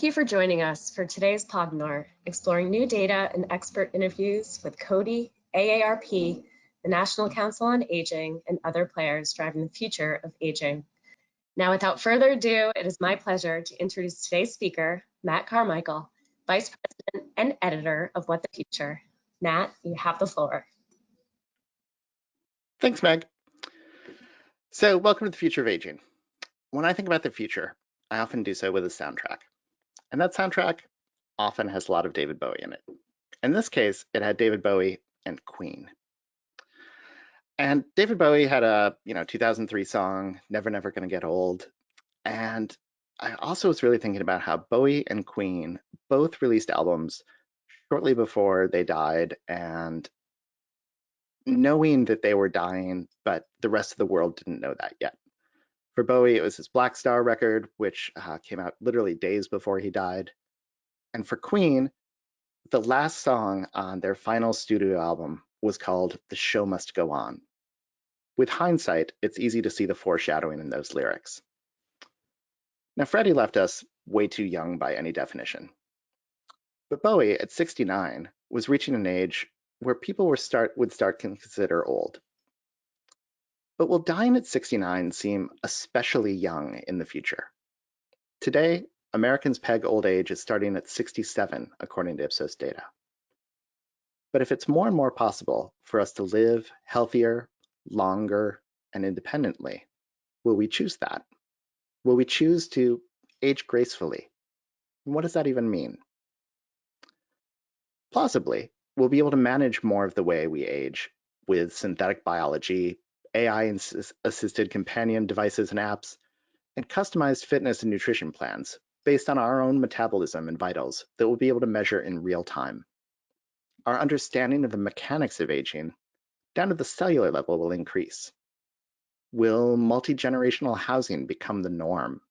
you for joining us for today's Podnar, exploring new data and expert interviews with CODI, AARP, the National Council on Aging, and other players driving the future of aging. Now, without further ado, it is my pleasure to introduce today's speaker, Matt Carmichael, Vice President and Editor of What the Future. Matt, you have the floor. Thanks, Meg. So welcome to the future of aging. When I think about the future, I often do so with a soundtrack. And that soundtrack often has a lot of David Bowie in it. In this case, it had David Bowie and Queen. And David Bowie had a 2003 song, Never Never Gonna Get Old. And I also was really thinking about how Bowie and Queen both released albums shortly before they died, and knowing that they were dying, but the rest of the world didn't know that yet. For Bowie, it was his Black Star record, which came out literally days before he died. And for Queen, the last song on their final studio album was called The Show Must Go On. With hindsight, it's easy to see the foreshadowing in those lyrics. Now, Freddie left us way too young by any definition. But Bowie, at 69, was reaching an age where people would start to consider old. But will dying at 69 seem especially young in the future? Today, Americans peg old age as starting at 67, according to Ipsos data. But if it's more and more possible for us to live healthier, longer, and independently, will we choose that? Will we choose to age gracefully? And what does that even mean? Plausibly, we'll be able to manage more of the way we age with synthetic biology, AI-assisted companion devices and apps, and customized fitness and nutrition plans based on our own metabolism and vitals that we'll be able to measure in real time. Our understanding of the mechanics of aging down to the cellular level will increase. Will multi-generational housing become the norm?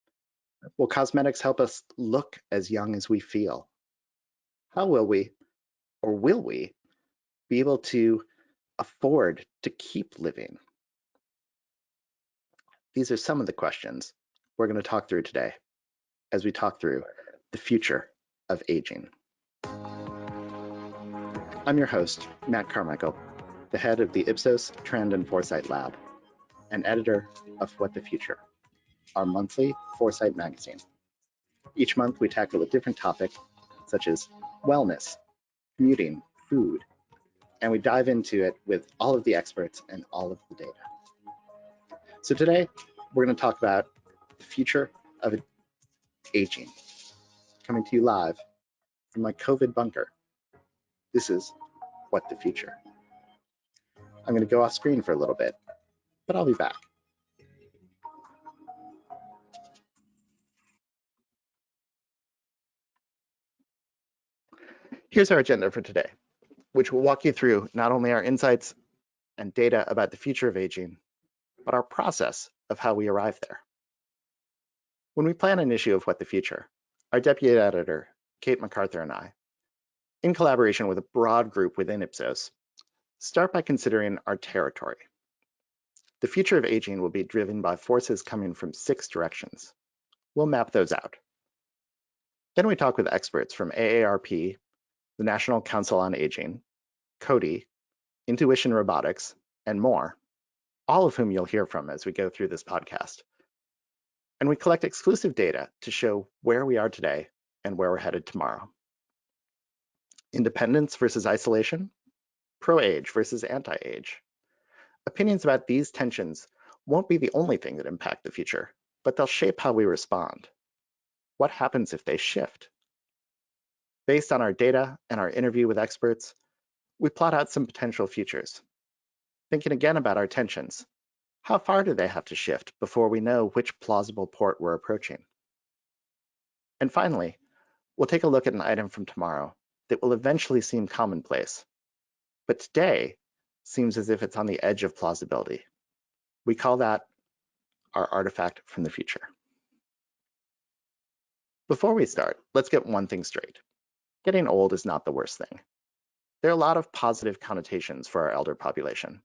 Will cosmetics help us look as young as we feel? How will we, or will we, be able to afford to keep living? These are some of the questions we're going to talk through today as we talk through the future of aging. I'm your host, Matt Carmichael, the head of the Ipsos Trend and Foresight Lab, and editor of What the Future, our monthly foresight magazine. Each month we tackle a different topic, such as wellness, commuting, food, and we dive into it with all of the experts and all of the data. So today, we're going to talk about the future of aging, coming to you live from my COVID bunker. This is What the Future. I'm going to go off screen for a little bit, but I'll be back. Here's our agenda for today, which will walk you through not only our insights and data about the future of aging, but our process of how we arrive there. When we plan an issue of What the Future, our deputy editor, Kate MacArthur, and I, in collaboration with a broad group within Ipsos, start by considering our territory. The future of aging will be driven by forces coming from 6 directions. We'll map those out. Then we talk with experts from AARP, the National Council on Aging, CODI, Intuition Robotics, and more, all of whom you'll hear from as we go through this podcast. And we collect exclusive data to show where we are today and where we're headed tomorrow. Independence versus isolation, pro-age versus anti-age. Opinions about these tensions won't be the only thing that impact the future, but they'll shape how we respond. What happens if they shift? Based on our data and our interview with experts, we plot out some potential futures. Thinking again about our tensions, how far do they have to shift before we know which plausible port we're approaching? And finally, we'll take a look at an item from tomorrow that will eventually seem commonplace, but today seems as if it's on the edge of plausibility. We call that our artifact from the future. Before we start, let's get one thing straight. Getting old is not the worst thing. There are a lot of positive connotations for our elder population.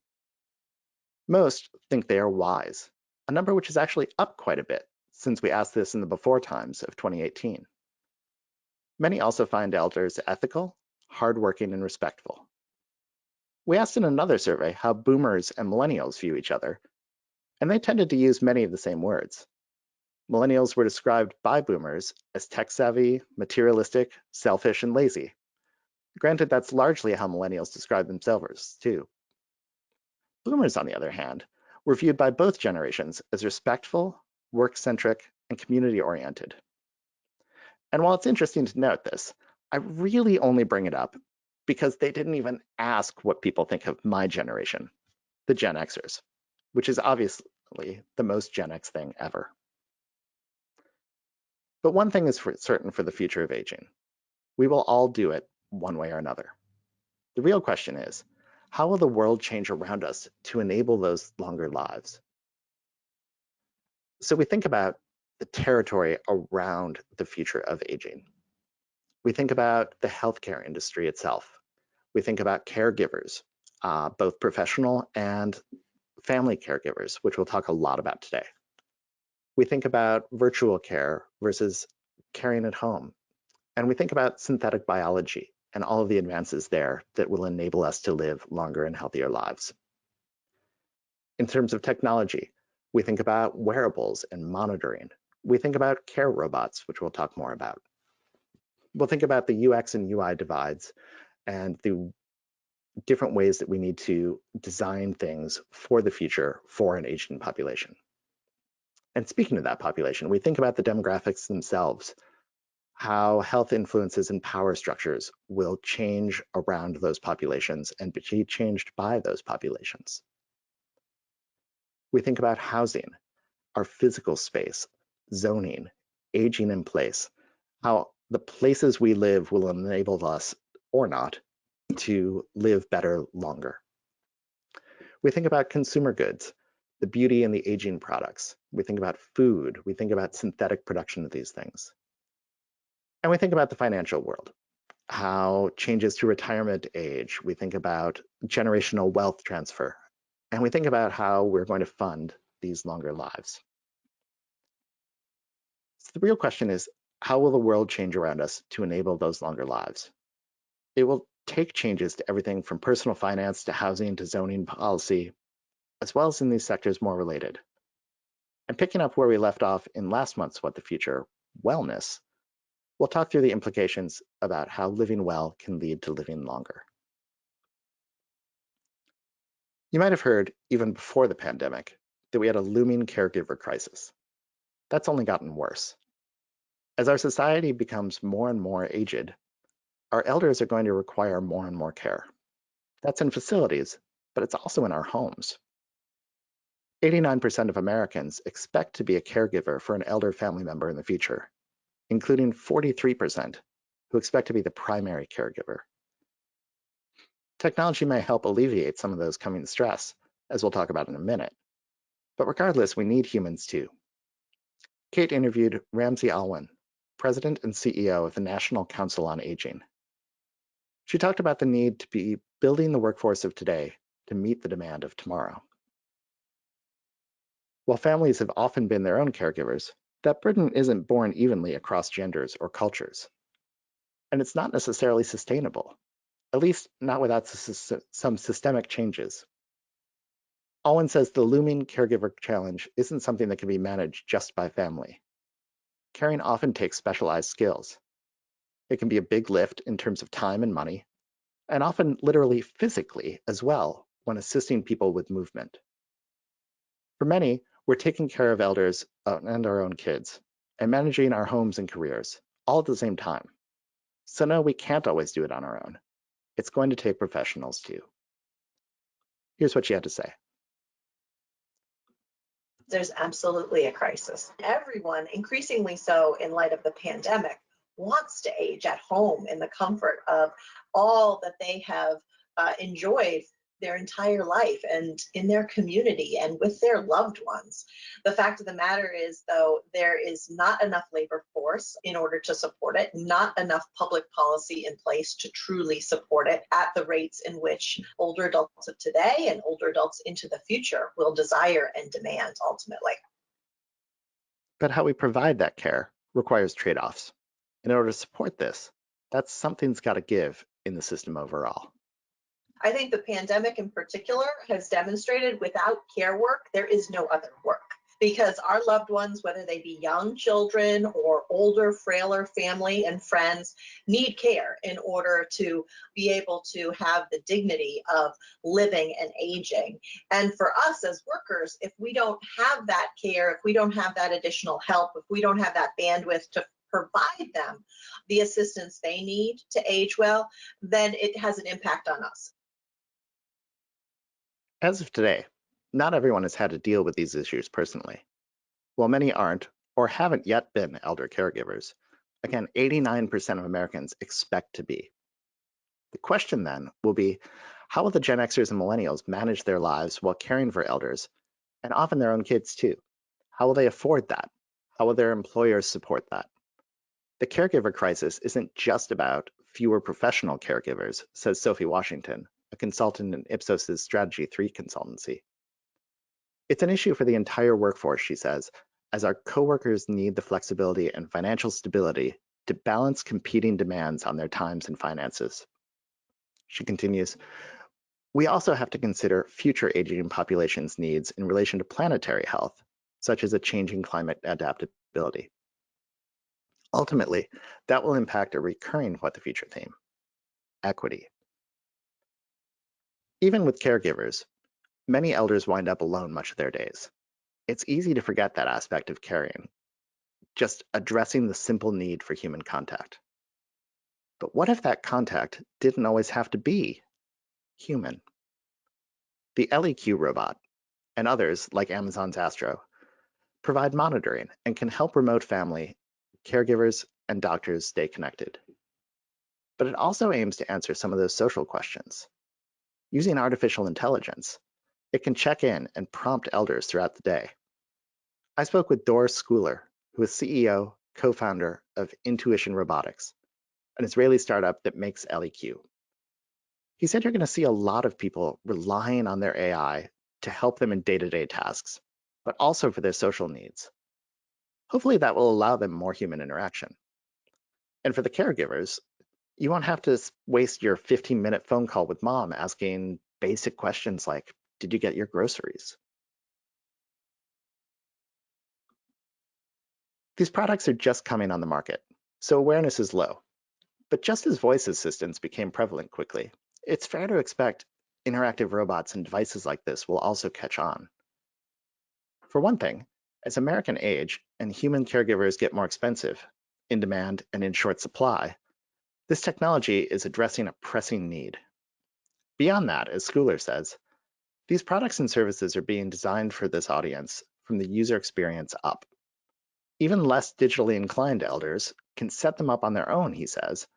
Most think they are wise, a number which is actually up quite a bit since we asked this in the before times of 2018. Many also find elders ethical, hardworking, and respectful. We asked in another survey how boomers and millennials view each other, and they tended to use many of the same words. Millennials were described by boomers as tech-savvy, materialistic, selfish, and lazy. Granted, that's largely how millennials describe themselves, too. Boomers, on the other hand, were viewed by both generations as respectful, work-centric, and community-oriented. And while it's interesting to note this, I really only bring it up because they didn't even ask what people think of my generation, the Gen Xers, which is obviously the most Gen X thing ever. But one thing is certain for the future of aging. We will all do it one way or another. The real question is, how will the world change around us to enable those longer lives? So we think about the territory around the future of aging. We think about the healthcare industry itself. We think about caregivers, both professional and family caregivers, which we'll talk a lot about today. We think about virtual care versus caring at home. And we think about synthetic biology and all of the advances there that will enable us to live longer and healthier lives. In terms of technology, we think about wearables and monitoring. We think about care robots, which we'll talk more about. We'll think about the UX and UI divides and the different ways that we need to design things for the future for an aging population. And speaking of that population, we think about the demographics themselves, how health influences and power structures will change around those populations and be changed by those populations. We think about housing, our physical space, zoning, aging in place, how the places we live will enable us, or not, to live better longer. We think about consumer goods, the beauty and the aging products. We think about food. We think about synthetic production of these things. And we think about the financial world, how changes to retirement age. We think about generational wealth transfer. And we think about how we're going to fund these longer lives. So the real question is, how will the world change around us to enable those longer lives? It will take changes to everything from personal finance to housing to zoning policy, as well as in these sectors more related. And picking up where we left off in last month's What the Future, wellness, we'll talk through the implications about how living well can lead to living longer. You might have heard, even before the pandemic, that we had a looming caregiver crisis. That's only gotten worse. As our society becomes more and more aged, our elders are going to require more and more care. That's in facilities, but it's also in our homes. 89% of Americans expect to be a caregiver for an elder family member in the future, including 43% who expect to be the primary caregiver. Technology may help alleviate some of those coming stress, as we'll talk about in a minute. But regardless, we need humans too. Kate interviewed Ramsey Alwyn, President and CEO of the National Council on Aging. She talked about the need to be building the workforce of today to meet the demand of tomorrow. While families have often been their own caregivers, that burden isn't borne evenly across genders or cultures. And it's not necessarily sustainable, at least not without some systemic changes. Alwyn says the looming caregiver challenge isn't something that can be managed just by family. Caring often takes specialized skills. It can be a big lift in terms of time and money, and often literally physically as well when assisting people with movement. For many, we're taking care of elders and our own kids, and managing our homes and careers, all at the same time. So no, we can't always do it on our own. It's going to take professionals too. Here's what she had to say. There's absolutely a crisis. Everyone, increasingly so in light of the pandemic, wants to age at home in the comfort of all that they have enjoyed their entire life and in their community and with their loved ones. The fact of the matter is, though, there is not enough labor force in order to support it, not enough public policy in place to truly support it at the rates in which older adults of today and older adults into the future will desire and demand ultimately. But how we provide that care requires trade-offs. In order to support this, that's something's got to give in the system overall. I think the pandemic in particular has demonstrated without care work, there is no other work. Because our loved ones, whether they be young children or older, frailer family and friends, need care in order to be able to have the dignity of living and aging. And for us as workers, if we don't have that care, if we don't have that additional help, if we don't have that bandwidth to provide them the assistance they need to age well, then it has an impact on us. As of today, not everyone has had to deal with these issues personally. While many aren't or haven't yet been elder caregivers, again, 89% of Americans expect to be. The question then will be, how will the Gen Xers and Millennials manage their lives while caring for elders, and often their own kids too? How will they afford that? How will their employers support that? The caregiver crisis isn't just about fewer professional caregivers, says Sophie Washington, a consultant in Ipsos's Strategy 3 consultancy. It's an issue for the entire workforce, she says, as our coworkers need the flexibility and financial stability to balance competing demands on their times and finances. She continues, we also have to consider future aging populations' needs in relation to planetary health, such as a changing climate adaptability. Ultimately, that will impact a recurring What the Future theme, equity. Even with caregivers, many elders wind up alone much of their days. It's easy to forget that aspect of caring, just addressing the simple need for human contact. But what if that contact didn't always have to be human? The LEQ robot, and others like Amazon's Astro, provide monitoring and can help remote family, caregivers, and doctors stay connected. But it also aims to answer some of those social questions. Using artificial intelligence, it can check in and prompt elders throughout the day. I spoke with Doris Schooler, who is CEO, co-founder of Intuition Robotics, an Israeli startup that makes LEQ. He said you're going to see a lot of people relying on their AI to help them in day-to-day tasks, but also for their social needs. Hopefully that will allow them more human interaction. And for the caregivers, you won't have to waste your 15-minute phone call with mom asking basic questions like, did you get your groceries? These products are just coming on the market, so awareness is low. But just as voice assistants became prevalent quickly, it's fair to expect interactive robots and devices like this will also catch on. For one thing, as Americans age and human caregivers get more expensive, in demand, and in short supply, this technology is addressing a pressing need. Beyond that, as Schooler says, these products and services are being designed for this audience from the user experience up. Even less digitally inclined elders can set them up on their own, he says,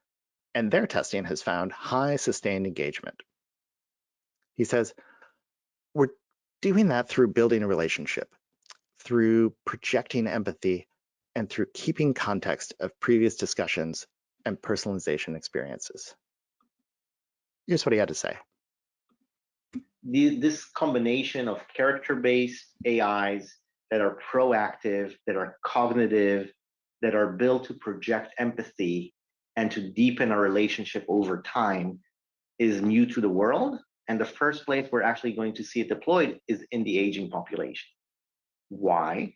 and their testing has found high sustained engagement. He says, we're doing that through building a relationship, through projecting empathy, and through keeping context of previous discussions and personalization experiences. Here's what he had to say. This combination of character-based AIs that are proactive, that are cognitive, that are built to project empathy and to deepen our relationship over time is new to the world. And the first place we're actually going to see it deployed is in the aging population. Why?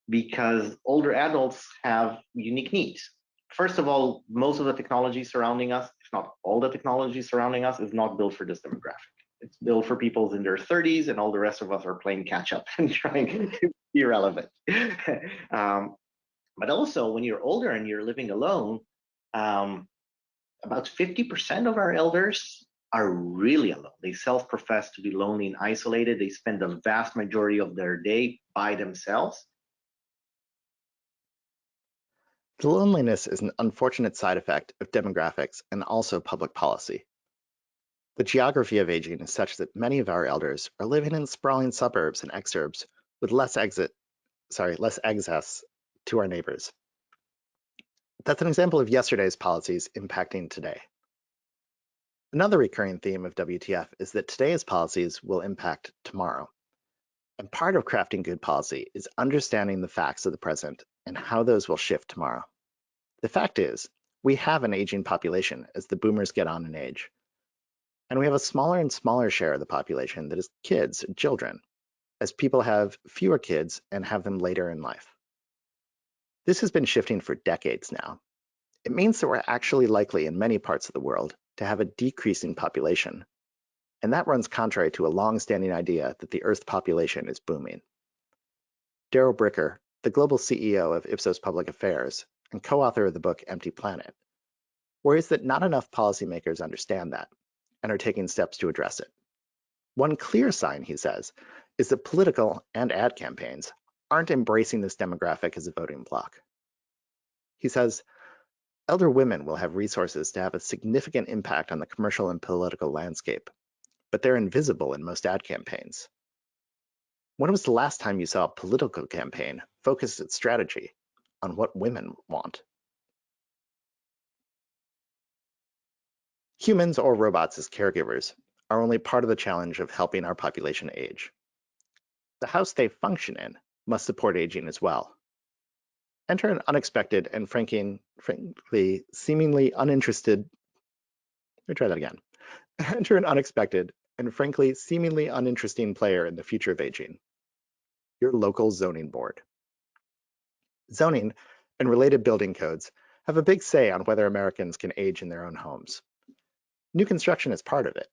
Because older adults have unique needs. First of all, most of the technology surrounding us, if not all the technology surrounding us, is not built for this demographic. It's built for people in their 30s, and all the rest of us are playing catch up and trying to be relevant. But also, when you're older and you're living alone, about 50% of our elders are really alone. They self-profess to be lonely and isolated. They spend the vast majority of their day by themselves. The loneliness is an unfortunate side effect of demographics and also public policy. The geography of aging is such that many of our elders are living in sprawling suburbs and exurbs with less access to our neighbors. That's an example of yesterday's policies impacting today. Another recurring theme of WTF is that today's policies will impact tomorrow. And part of crafting good policy is understanding the facts of the present and how those will shift tomorrow. The fact is, we have an aging population as the boomers get on in age. And we have a smaller and smaller share of the population that is kids, children, as people have fewer kids and have them later in life. This has been shifting for decades now. It means that we're actually likely in many parts of the world to have a decreasing population. And that runs contrary to a long-standing idea that the Earth's population is booming. Daryl Bricker, the global CEO of Ipsos Public Affairs and co-author of the book Empty Planet, worries that not enough policymakers understand that and are taking steps to address it. One clear sign, he says, is that political and ad campaigns aren't embracing this demographic as a voting bloc. He says, elder women will have resources to have a significant impact on the commercial and political landscape, but they're invisible in most ad campaigns. When was the last time you saw a political campaign focus its strategy on what women want? Humans or robots as caregivers are only part of the challenge of helping our population age. The house they function in must support aging as well. Enter an unexpected and frankly, seemingly uninterested. Let me try that again. Enter an unexpected and frankly, seemingly uninteresting player in the future of aging, your local zoning board. Zoning and related building codes have a big say on whether Americans can age in their own homes. New construction is part of it.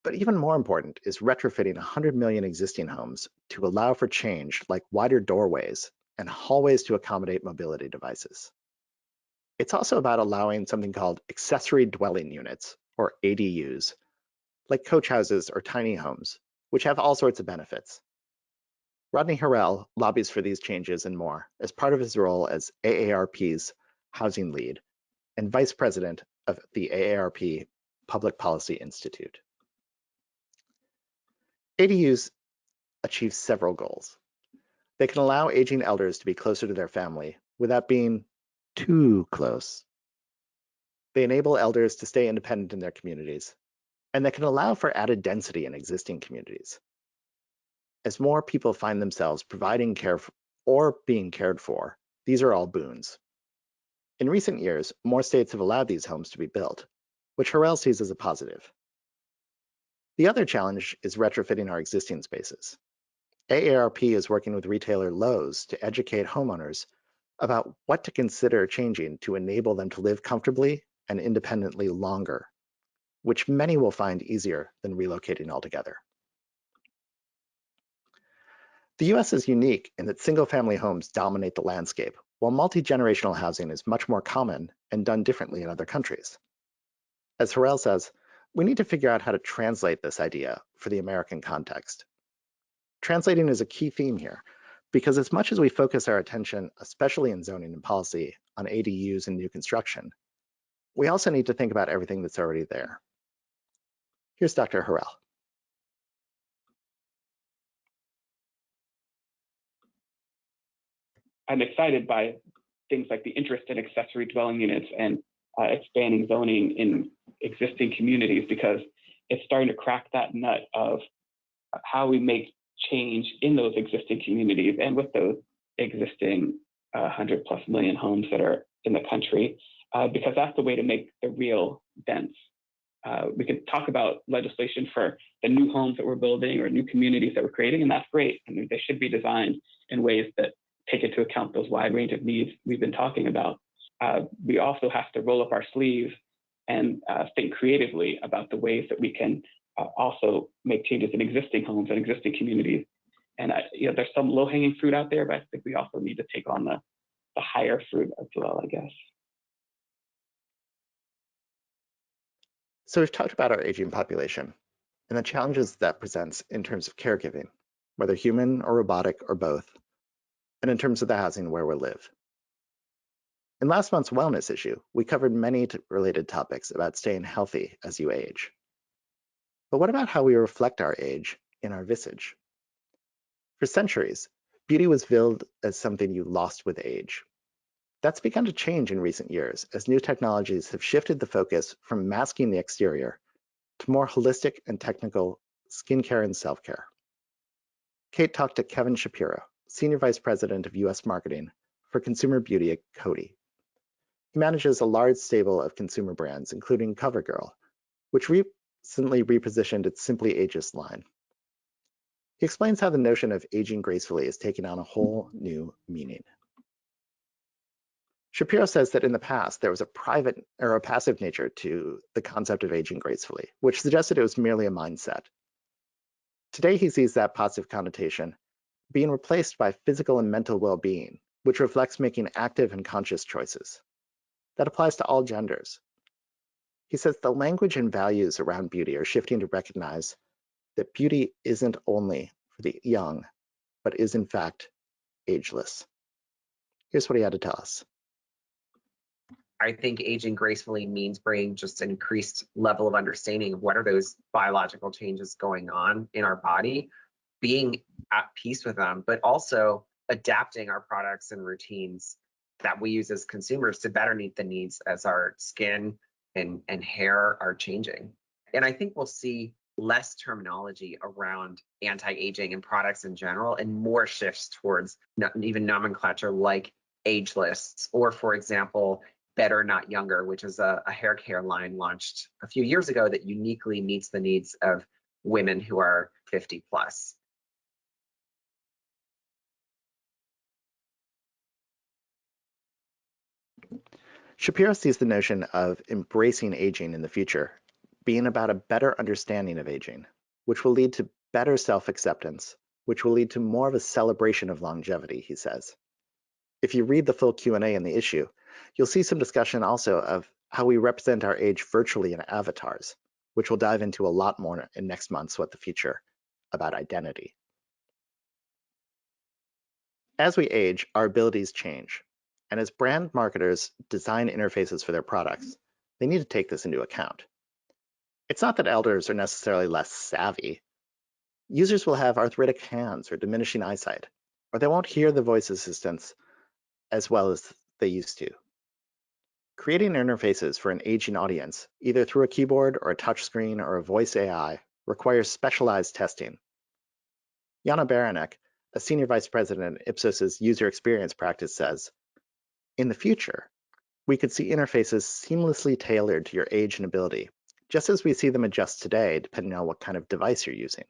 But even more important is retrofitting 100 million existing homes to allow for change like wider doorways and hallways to accommodate mobility devices. It's also about allowing something called accessory dwelling units, or ADUs, like coach houses or tiny homes, which have all sorts of benefits. Rodney Harrell lobbies for these changes and more as part of his role as AARP's housing lead and vice president of the AARP Public Policy Institute. ADUs achieve several goals. They can allow aging elders to be closer to their family without being too close. They enable elders to stay independent in their communities, and they can allow for added density in existing communities. As more people find themselves providing care or being cared for, these are all boons. In recent years, more states have allowed these homes to be built, which Harrell sees as a positive. The other challenge is retrofitting our existing spaces. AARP is working with retailer Lowe's to educate homeowners about what to consider changing to enable them to live comfortably and independently longer, which many will find easier than relocating altogether. The US is unique in that single-family homes dominate the landscape, while multi-generational housing is much more common and done differently in other countries. As Harrell says, we need to figure out how to translate this idea for the American context. Translating is a key theme here, because as much as we focus our attention, especially in zoning and policy, on ADUs and new construction, we also need to think about everything that's already there. Here's Dr. Harrell. I'm excited by things like the interest in accessory dwelling units and expanding zoning in existing communities, because it's starting to crack that nut of how we make change in those existing communities and with those existing 100+ million homes that are in the country, because that's the way to make the real dents. We can talk about legislation for the new homes that we're building or new communities that we're creating, and that's great. I mean, they should be designed in ways that take into account those wide range of needs we've been talking about. We also have to roll up our sleeves and think creatively about the ways that we can also make changes in existing homes and existing communities. And there's some low-hanging fruit out there, but I think we also need to take on the higher fruit as well, I guess. So we've talked about our aging population and the challenges that presents in terms of caregiving, whether human or robotic or both, and in terms of the housing where we live. In last month's wellness issue, we covered many related topics about staying healthy as you age. But what about how we reflect our age in our visage? For centuries, beauty was billed as something you lost with age. That's begun to change in recent years as new technologies have shifted the focus from masking the exterior to more holistic and technical skincare and self-care. Kate talked to Kevin Shapiro, Senior Vice President of US Marketing for Consumer Beauty at Coty. He manages a large stable of consumer brands, including CoverGirl, which recently repositioned its Simply Ageist line. He explains how the notion of aging gracefully is taking on a whole new meaning. Shapiro says that in the past, there was a private or a passive nature to the concept of aging gracefully, which suggested it was merely a mindset. Today, he sees that positive connotation being replaced by physical and mental well-being, which reflects making active and conscious choices. That applies to all genders. He says the language and values around beauty are shifting to recognize that beauty isn't only for the young, but is in fact ageless. Here's what he had to tell us. I think aging gracefully means bringing just an increased level of understanding of what are those biological changes going on in our body, being at peace with them, but also adapting our products and routines that we use as consumers to better meet the needs as our skin and hair are changing. And I think we'll see less terminology around anti-aging and products in general, and more shifts towards even nomenclature like ageless, or for example, better not younger, which is a hair care line launched a few years ago that uniquely meets the needs of women who are 50 plus. Shapiro sees the notion of embracing aging in the future being about a better understanding of aging, which will lead to better self-acceptance, which will lead to more of a celebration of longevity, he says. If you read the full Q&A in the issue, you'll see some discussion also of how we represent our age virtually in avatars, which we'll dive into a lot more in next month's What the Future about identity. As we age, our abilities change. And as brand marketers design interfaces for their products, they need to take this into account. It's not that elders are necessarily less savvy. Users will have arthritic hands or diminishing eyesight, or they won't hear the voice assistants as well as they used to. Creating interfaces for an aging audience, either through a keyboard or a touchscreen or a voice AI, requires specialized testing. Jana Baranek, a senior vice president at Ipsos's user experience practice, says, in the future, we could see interfaces seamlessly tailored to your age and ability, just as we see them adjust today, depending on what kind of device you're using.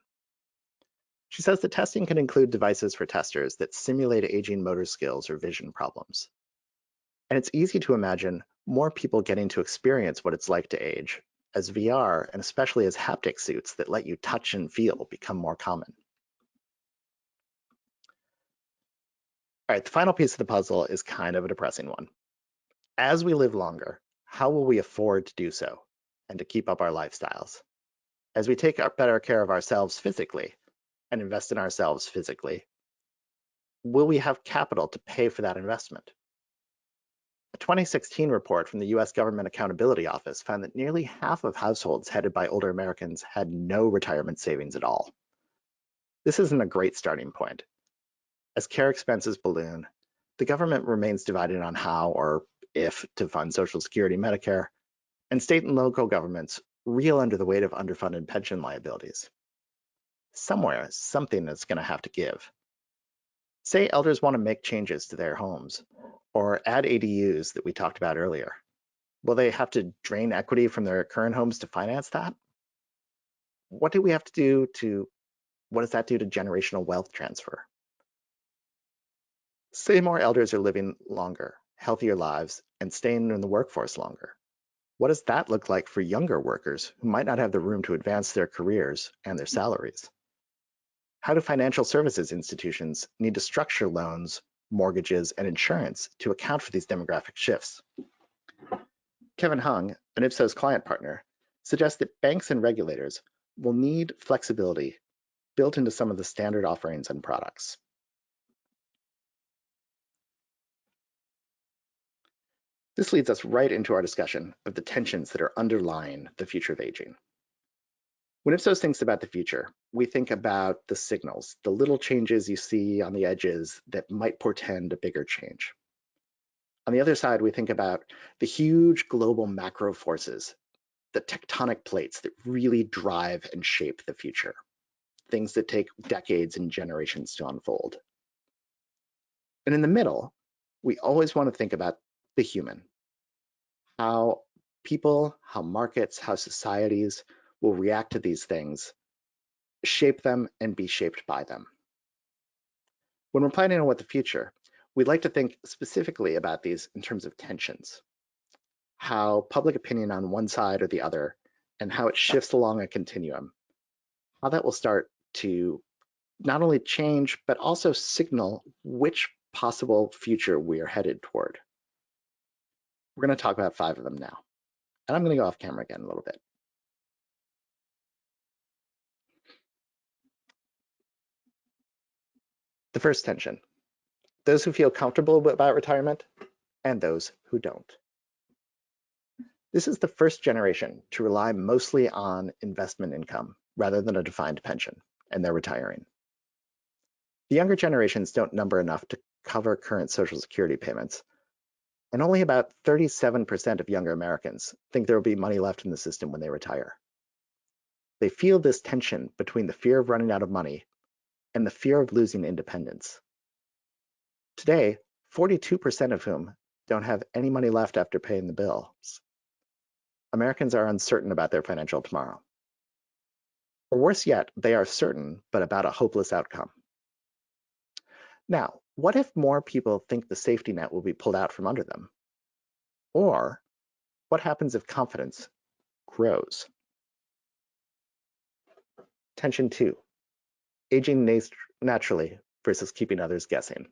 She says the testing can include devices for testers that simulate aging motor skills or vision problems. And it's easy to imagine more people getting to experience what it's like to age, as VR and especially as haptic suits that let you touch and feel become more common. All right, the final piece of the puzzle is kind of a depressing one. As we live longer, how will we afford to do so and to keep up our lifestyles? As we take better care of ourselves physically and invest in ourselves physically, will we have capital to pay for that investment? A 2016 report from the US Government Accountability Office found that nearly half of households headed by older Americans had no retirement savings at all. This isn't a great starting point. As care expenses balloon, the government remains divided on how or if to fund Social Security, Medicare, and state and local governments reel under the weight of underfunded pension liabilities. Somewhere, something is going to have to give. Say elders want to make changes to their homes or add ADUs that we talked about earlier. Will they have to drain equity from their current homes to finance that? What do we have to do what does that do to generational wealth transfer? Say more elders are living longer, healthier lives, and staying in the workforce longer. What does that look like for younger workers who might not have the room to advance their careers and their salaries? How do financial services institutions need to structure loans, mortgages, and insurance to account for these demographic shifts? Kevin Hung, an Ipsos client partner, suggests that banks and regulators will need flexibility built into some of the standard offerings and products. This leads us right into our discussion of the tensions that are underlying the future of aging. When Ipsos thinks about the future, we think about the signals, the little changes you see on the edges that might portend a bigger change. On the other side, we think about the huge global macro forces, the tectonic plates that really drive and shape the future, things that take decades and generations to unfold. And in the middle, we always want to think about the human, how people, how markets, how societies will react to these things, shape them, and be shaped by them. When we're planning on what the future, we'd like to think specifically about these in terms of tensions, how public opinion on one side or the other, and how it shifts along a continuum, how that will start to not only change, but also signal which possible future we are headed toward. We're going to talk about 5 of them now. And I'm going to go off camera again a little bit. The first tension, those who feel comfortable about retirement and those who don't. This is the first generation to rely mostly on investment income rather than a defined pension, and they're retiring. The younger generations don't number enough to cover current Social Security payments, and only about 37% of younger Americans think there will be money left in the system when they retire. They feel this tension between the fear of running out of money and the fear of losing independence. Today, 42% of whom don't have any money left after paying the bills. Americans are uncertain about their financial tomorrow. Or worse yet, they are certain, but about a hopeless outcome. Now, what if more people think the safety net will be pulled out from under them? Or what happens if confidence grows? Tension 2, aging naturally versus keeping others guessing.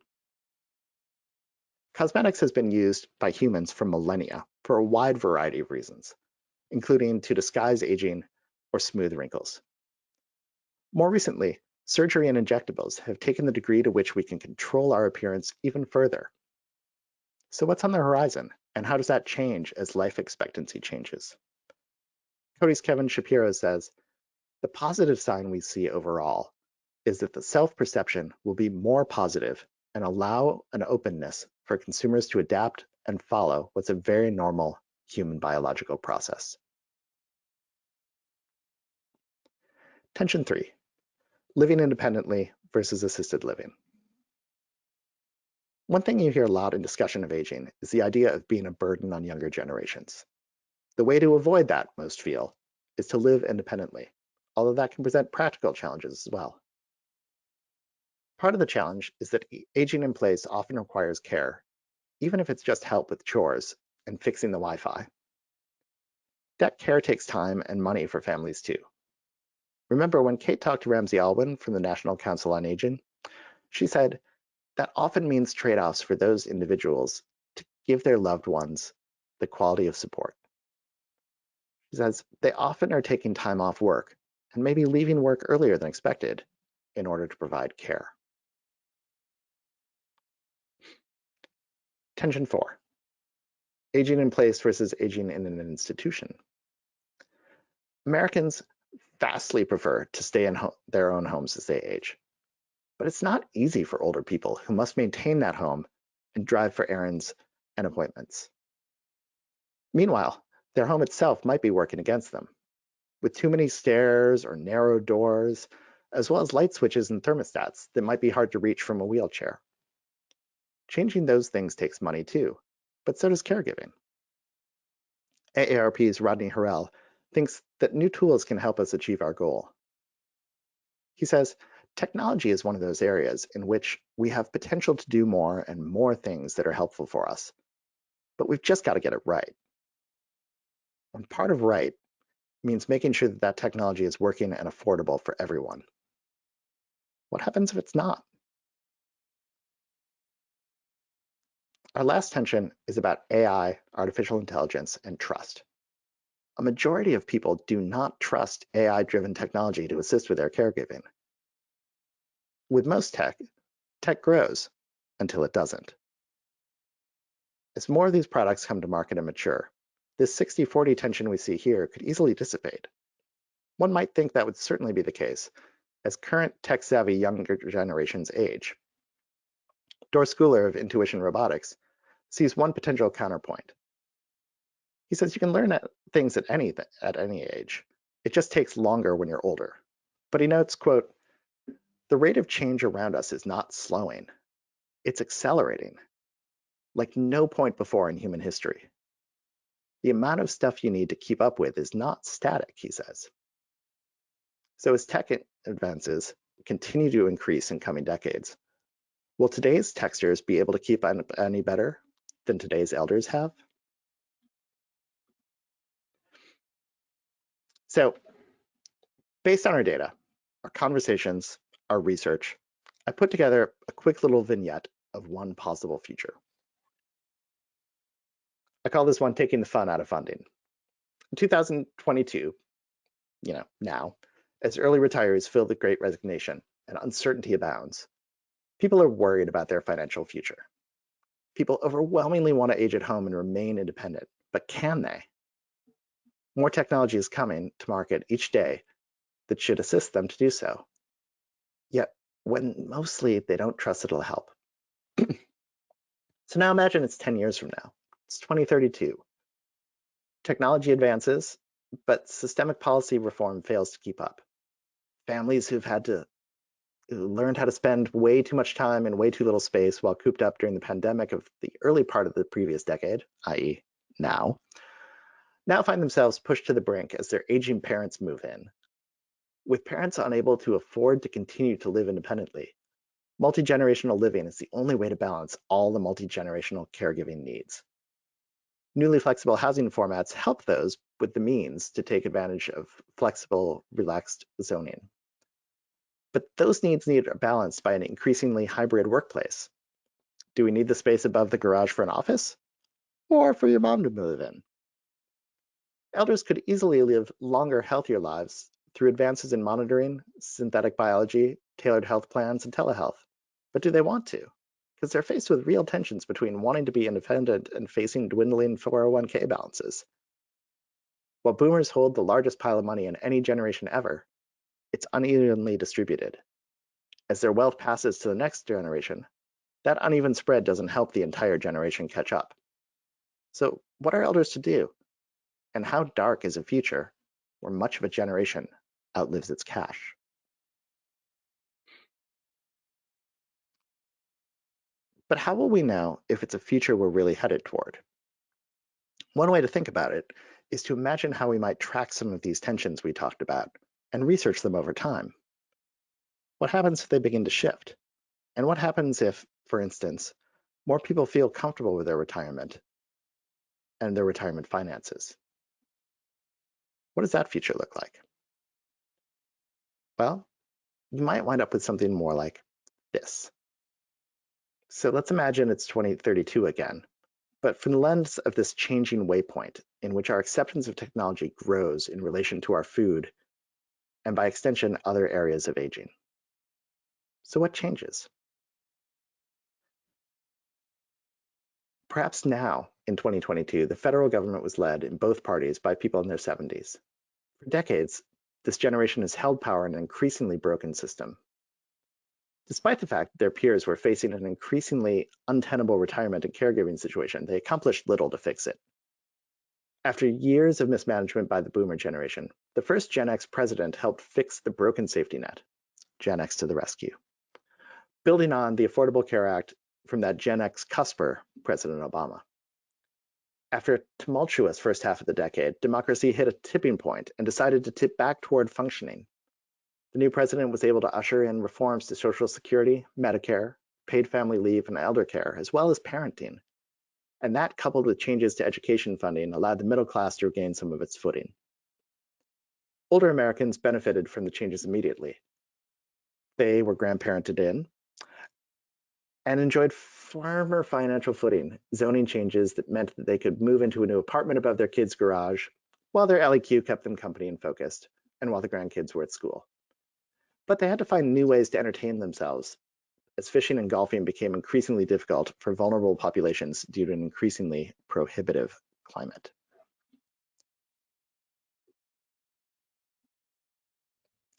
Cosmetics has been used by humans for millennia for a wide variety of reasons, including to disguise aging or smooth wrinkles. More recently, surgery and injectables have taken the degree to which we can control our appearance even further. So what's on the horizon, and how does that change as life expectancy changes? Cody's Kevin Shapiro says, the positive sign we see overall is that the self-perception will be more positive and allow an openness for consumers to adapt and follow what's a very normal human biological process. Tension 3, living independently versus assisted living. One thing you hear a lot in discussion of aging is the idea of being a burden on younger generations. The way to avoid that, most feel, is to live independently, although that can present practical challenges as well. Part of the challenge is that aging in place often requires care, even if it's just help with chores and fixing the Wi-Fi. That care takes time and money for families too. Remember when Kate talked to Ramsey Alwyn from the National Council on Aging, she said that often means trade-offs for those individuals to give their loved ones the quality of support. She says they often are taking time off work and maybe leaving work earlier than expected in order to provide care. Tension 4, aging in place versus aging in an institution. Americans vastly prefer to stay in their own homes as they age. But it's not easy for older people who must maintain that home and drive for errands and appointments. Meanwhile, their home itself might be working against them, with too many stairs or narrow doors, as well as light switches and thermostats that might be hard to reach from a wheelchair. Changing those things takes money too, but so does caregiving. AARP's Rodney Harrell thinks that new tools can help us achieve our goal. He says, technology is one of those areas in which we have potential to do more and more things that are helpful for us, but we've just got to get it right. And part of right means making sure that that technology is working and affordable for everyone. What happens if it's not? Our last tension is about AI, artificial intelligence, and trust. A majority of people do not trust AI-driven technology to assist with their caregiving. With most tech grows until it doesn't. As more of these products come to market and mature, this 60-40 tension we see here could easily dissipate. One might think that would certainly be the case as current tech-savvy younger generations age. Dor Schooler of Intuition Robotics sees one potential counterpoint. He says you can learn things at any age. It just takes longer when you're older. But he notes, quote, the rate of change around us is not slowing. It's accelerating, like no point before in human history. The amount of stuff you need to keep up with is not static, he says. So as tech advances continue to increase in coming decades, will today's texters be able to keep any better than today's elders have? So based on our data, our conversations, our research, I put together a quick little vignette of one possible future. I call this one taking the fun out of funding. In 2022, now, as early retirees feel the great resignation and uncertainty abounds, people are worried about their financial future. People overwhelmingly want to age at home and remain independent, but can they? More technology is coming to market each day that should assist them to do so. Yet, when mostly they don't trust it'll help. So now imagine it's 10 years from now. It's 2032. Technology advances, but systemic policy reform fails to keep up. Families who learned how to spend way too much time in way too little space while cooped up during the pandemic of the early part of the previous decade, i.e. now find themselves pushed to the brink as their aging parents move in. With parents unable to afford to continue to live independently, multi-generational living is the only way to balance all the multi-generational caregiving needs. Newly flexible housing formats help those with the means to take advantage of flexible, relaxed zoning. But those needs are balanced by an increasingly hybrid workplace. Do we need the space above the garage for an office? Or for your mom to move in? Elders could easily live longer, healthier lives through advances in monitoring, synthetic biology, tailored health plans, and telehealth. But do they want to? Because they're faced with real tensions between wanting to be independent and facing dwindling 401k balances. While boomers hold the largest pile of money in any generation ever, it's unevenly distributed. As their wealth passes to the next generation, that uneven spread doesn't help the entire generation catch up. So what are elders to do? And how dark is a future where much of a generation outlives its cash? But how will we know if it's a future we're really headed toward? One way to think about it is to imagine how we might track some of these tensions we talked about and research them over time. What happens if they begin to shift? And what happens if, for instance, more people feel comfortable with their retirement and their retirement finances? What does that future look like? Well, you might wind up with something more like this. So let's imagine it's 2032 again, but from the lens of this changing waypoint in which our acceptance of technology grows in relation to our food and by extension, other areas of aging. So what changes? Perhaps now, in 2022, the federal government was led in both parties by people in their 70s. For decades, this generation has held power in an increasingly broken system. Despite the fact that their peers were facing an increasingly untenable retirement and caregiving situation, they accomplished little to fix it. After years of mismanagement by the boomer generation, the first Gen X president helped fix the broken safety net. Gen X to the rescue. Building on the Affordable Care Act from that Gen X cusper, President Obama. After a tumultuous first half of the decade, democracy hit a tipping point and decided to tip back toward functioning. The new president was able to usher in reforms to Social Security, Medicare, paid family leave, and elder care, as well as parenting. And that, coupled with changes to education funding, allowed the middle class to regain some of its footing. Older Americans benefited from the changes immediately. They were grandparented in and enjoyed firmer financial footing, zoning changes that meant that they could move into a new apartment above their kids' garage, while their LEQ kept them company and focused, and while the grandkids were at school. But they had to find new ways to entertain themselves, as fishing and golfing became increasingly difficult for vulnerable populations due to an increasingly prohibitive climate.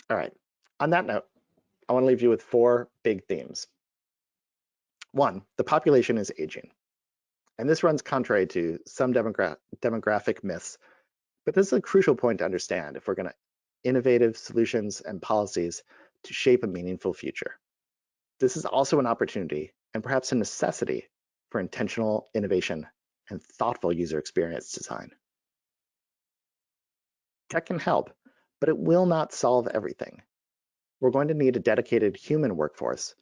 All right, on that note, I want to leave you with 4 big themes. 1, the population is aging. And this runs contrary to some demographic myths, but this is a crucial point to understand if we're going to innovative solutions and policies to shape a meaningful future. This is also an opportunity and perhaps a necessity for intentional innovation and thoughtful user experience design. Tech can help, but it will not solve everything. We're going to need a dedicated human workforce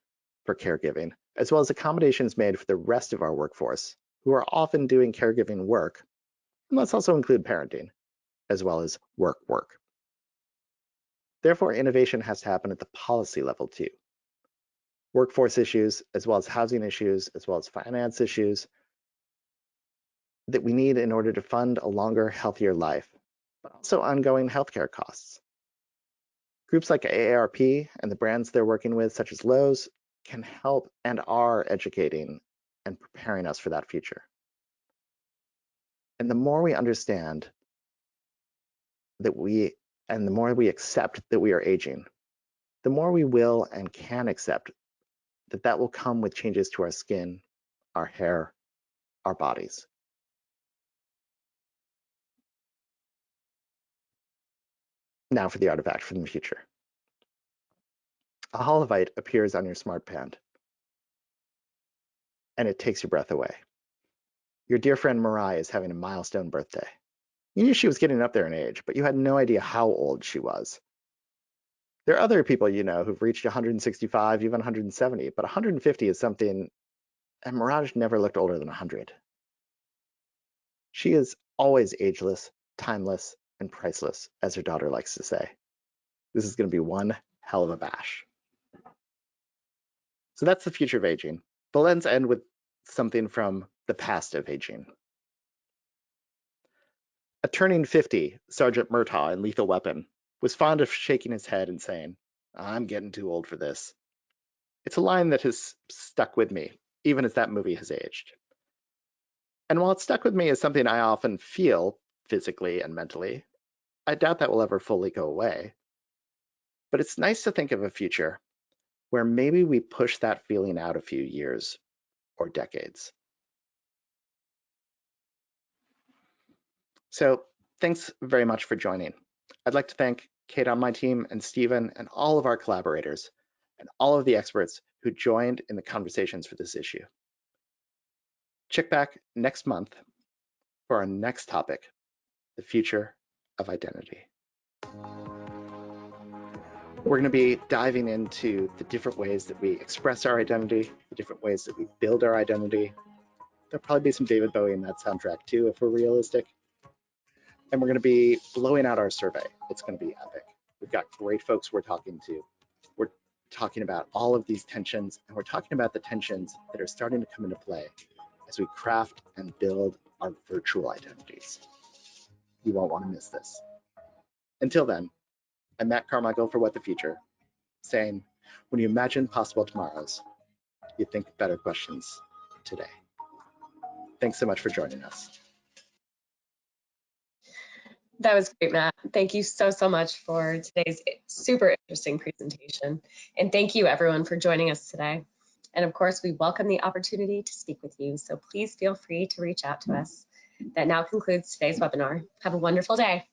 for caregiving, as well as accommodations made for the rest of our workforce, who are often doing caregiving work. And let's also include parenting, as well as work. Therefore, innovation has to happen at the policy level too. Workforce issues, as well as housing issues, as well as finance issues that we need in order to fund a longer, healthier life, but also ongoing healthcare costs. Groups like AARP and the brands they're working with, such as Lowe's, can help and are educating and preparing us for that future. And the more we understand that the more we accept that we are aging, the more we will and can accept that that will come with changes to our skin, our hair, our bodies. Now for the artifact from the future. A holivite appears on your smart band, and it takes your breath away. Your dear friend Mariah is having a milestone birthday. You knew she was getting up there in age, but you had no idea how old she was. There are other people you know who've reached 165, even 170, but 150 is something, and Mirage never looked older than 100. She is always ageless, timeless, and priceless, as her daughter likes to say. This is going to be one hell of a bash. So that's the future of aging. But let's end with something from the past of aging. At turning 50, Sergeant Murtaugh in Lethal Weapon was fond of shaking his head and saying, "I'm getting too old for this." It's a line that has stuck with me, even as that movie has aged. And while it's stuck with me as something I often feel physically and mentally, I doubt that will ever fully go away. But it's nice to think of a future where maybe we push that feeling out a few years or decades. So thanks very much for joining. I'd like to thank Kate on my team and Stephen and all of our collaborators and all of the experts who joined in the conversations for this issue. Check back next month for our next topic, the future of identity. We're going to be diving into the different ways that we express our identity, the different ways that we build our identity. There'll probably be some David Bowie in that soundtrack too, if we're realistic. And we're going to be blowing out our survey. It's going to be epic. We've got great folks we're talking to. We're talking about all of these tensions, and we're talking about the tensions that are starting to come into play as we craft and build our virtual identities. You won't want to miss this. Until then, I'm Matt Carmichael for What the Future, saying, when you imagine possible tomorrows, you think better questions today. Thanks so much for joining us. That was great, Matt. Thank you so much for today's super interesting presentation. And thank you everyone for joining us today. And of course, we welcome the opportunity to speak with you. So please feel free to reach out to us. That now concludes today's webinar. Have a wonderful day.